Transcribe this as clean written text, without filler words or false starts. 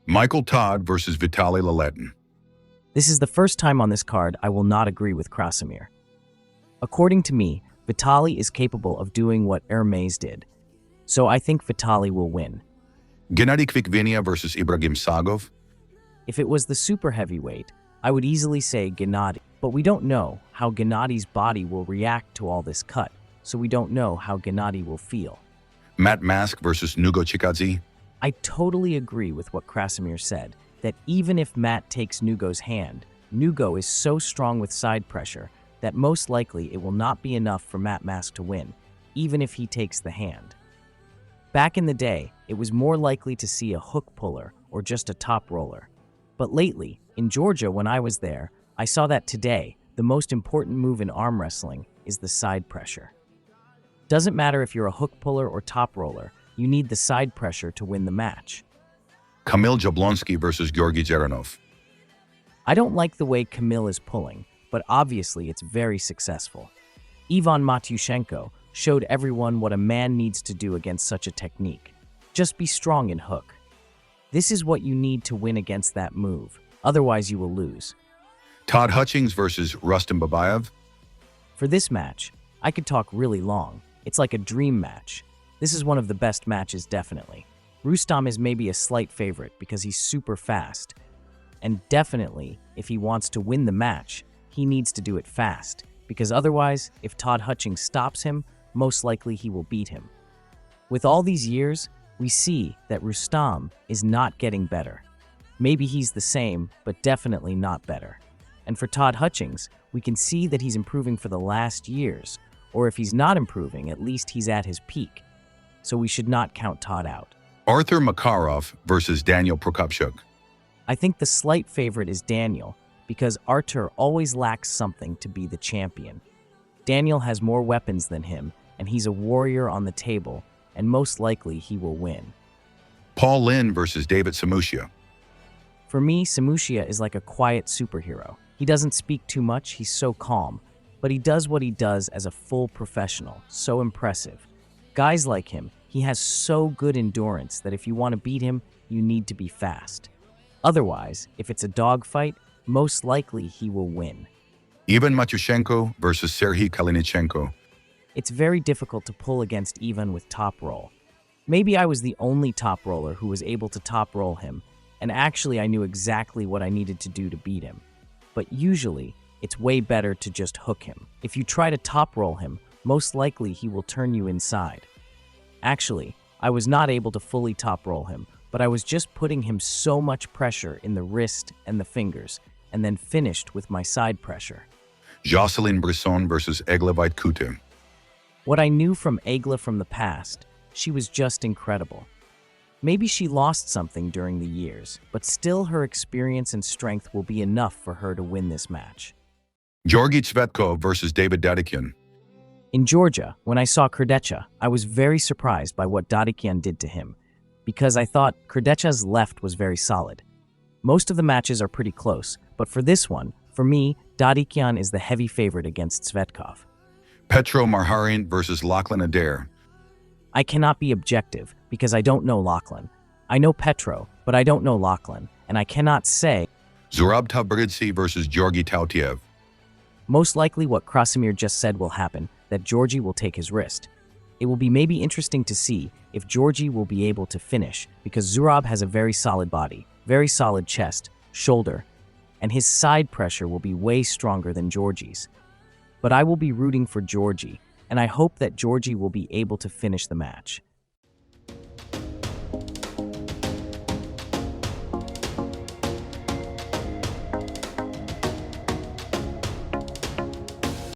Michael Todd versus Vitaly Laletin. This is the first time on this card I will not agree with Krasimir. According to me, Vitali is capable of doing what Ermes did, so I think Vitali will win. Gennady Kvikvinia versus Ibragim Sagov. If it was the super heavyweight, I would easily say Gennady, but we don't know how Gennady's body will react to all this cut, so we don't know how Gennady will feel. Matt Mask versus Nugo Chikadze. I totally agree with what Krasimir said, that even if Matt takes Nugo's hand, Nugo is so strong with side pressure that most likely it will not be enough for Matt Mask to win, even if he takes the hand. Back in the day, it was more likely to see a hook puller or just a top roller. But lately, in Georgia when I was there, I saw that today, the most important move in arm wrestling is the side pressure. Doesn't matter if you're a hook puller or top roller, you need the side pressure to win the match. Camil Jablonsky versus Gorgi Geronov. I don't like the way Camil is pulling, but obviously it's very successful. Ivan Matyushenko showed everyone what a man needs to do against such a technique. Just be strong in hook. This is what you need to win against that move, otherwise you will lose. Todd Hutchings versus Rustam Babayev. For this match, I could talk really long. It's like a dream match. This is one of the best matches, definitely. Rustam is maybe a slight favorite because he's super fast. And definitely, if he wants to win the match, he needs to do it fast, because otherwise, if Todd Hutchings stops him, most likely he will beat him. With all these years, we see that Rustam is not getting better. Maybe he's the same, but definitely not better. And for Todd Hutchings, we can see that he's improving for the last years, or if he's not improving, at least he's at his peak. So we should not count Todd out. Arthur Macarov versus Daniel Pupshuk. I think the slight favorite is Daniel, because Artur always lacks something to be the champion. Daniel has more weapons than him, and he's a warrior on the table, and most likely he will win. Paul Lynn versus David Samushia. For me, Samushia is like a quiet superhero. He doesn't speak too much, he's so calm, but he does what he does as a full professional, so impressive. Guys like him, he has so good endurance that if you want to beat him, you need to be fast. Otherwise, if it's a dogfight, most likely he will win. Ivan Matyushenko versus Serhiy Kalinichenko. It's very difficult to pull against Ivan with top roll. Maybe I was the only top roller who was able to top roll him, and actually I knew exactly what I needed to do to beat him. But usually, it's way better to just hook him. If you try to top roll him, most likely he will turn you inside. Actually, I was not able to fully top roll him, but I was just putting him so much pressure in the wrist and the fingers, and then finished with my side pressure. Jocelyn Brisson versus Egla Vaitkute. What I knew from Egla from the past, she was just incredible. Maybe she lost something during the years, but still her experience and strength will be enough for her to win this match. Georgi Tsvetkov versus David Dadikian. In Georgia, when I saw Krdetcha, I was very surprised by what Dadikian did to him, because I thought Krdetcha's left was very solid. Most of the matches are pretty close, but for this one, for me, Dadikian is the heavy favorite against Tsvetkov. Petro Marharin versus Lachlan Adair. I cannot be objective, because I don't know Lachlan. I know Petro, but I don't know Lachlan, and I cannot say. Zurab Tabridze versus Georgi Tautiev. Most likely what Krasimir just said will happen, that Georgi will take his wrist. It will be maybe interesting to see if Georgi will be able to finish, because Zurab has a very solid body, very solid chest, shoulder, and his side pressure will be way stronger than Georgi's. But I will be rooting for Georgi, and I hope that Georgi will be able to finish the match.